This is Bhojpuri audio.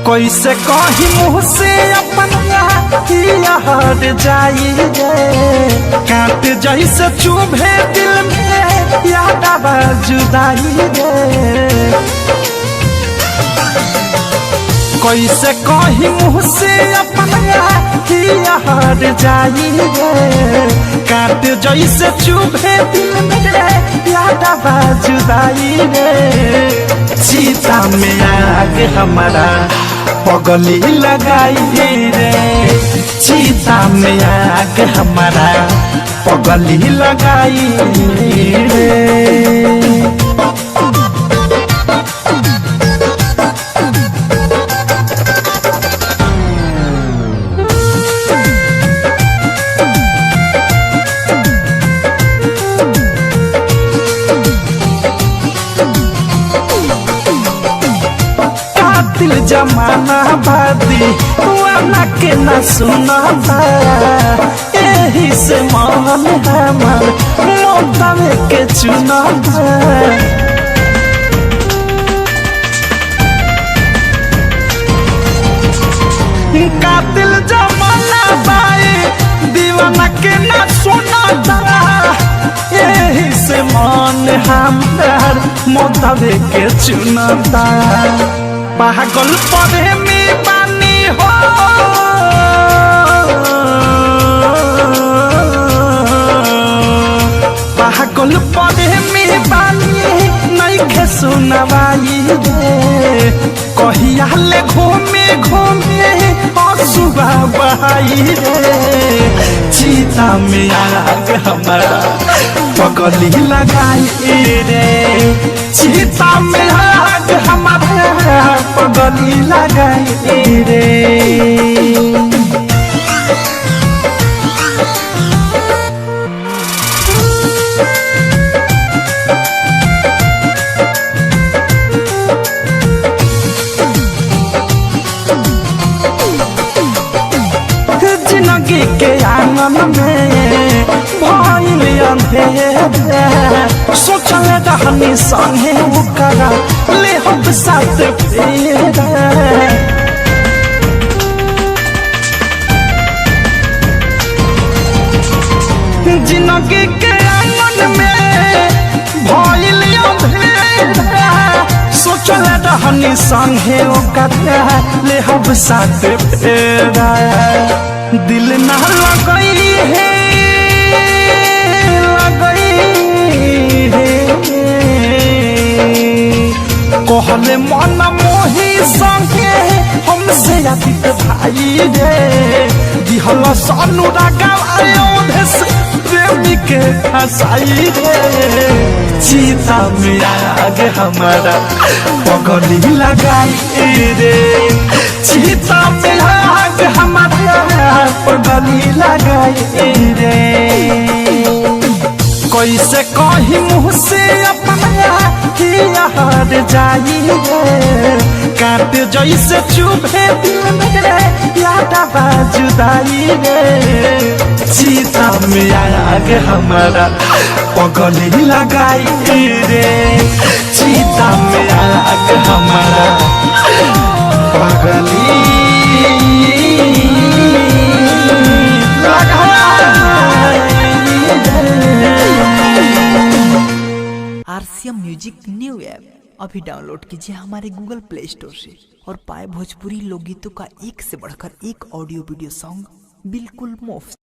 कैसे कही मुँह से अपन यार जाई रे, कांट जैसे चुभे दिल में याद आवा जुदाई रे। कैसे कही मुँह से अपन यार जाई रे, कांट जैसे चुभे दिल में याद आवा जुदाई रे। सीता में आग हमारा पगली लगाई रे, सीता में आग हमारा पगली लगाई रे। दिल जमाना बादी वाला के न सुनाता, यही से मन हमार मोटावे के चुनाता। का दिल जमाना बाई दीवाना के न सुनाता, यही से मन हमार मोटावे के चुनाता। पागल प्रेमी बानी हो, पागल प्रेमी बानी नहीं खे सुनवाई रे। कहिया ले घूमे घूमे सुबह बहाई रे, सीता में आग हमारा पगली लगाई रे, सीता में आग हमारा पगली लगाई रे। जिंदगी के आंगन में भइल अंधेरा, सोचल रहनी संगे ओकरा ले हम साथ फेरा। जिंदगी के आंगन में भइल अंधेरा, सोचल रहनी संगे ओकरा ले हम साथ फेरा। दिल ना लगई है, कहले मन मोही संगे हमसे अधिक भाई रे। दिहल अनुराग अयोधेश प्रेमी के फसाई रे, सीता में आग हमारा पगली लगाई रे, सीता में आग हमारा पगली लगाई रे। कैसे कही मुँह से अपना यार जाई रे, कांट जैसे चुभे दिल में याद आवा जुदाई रे। सीता में आग हमारा पगली लगाई रे, सीता में आग हमारा पगली आरसीएम म्यूजिक न्यू ऐप अभी डाउनलोड कीजिए हमारे गूगल प्ले स्टोर से और पाए भोजपुरी लोकगीतों का एक से बढ़कर एक ऑडियो वीडियो सॉन्ग बिल्कुल मुफ्त।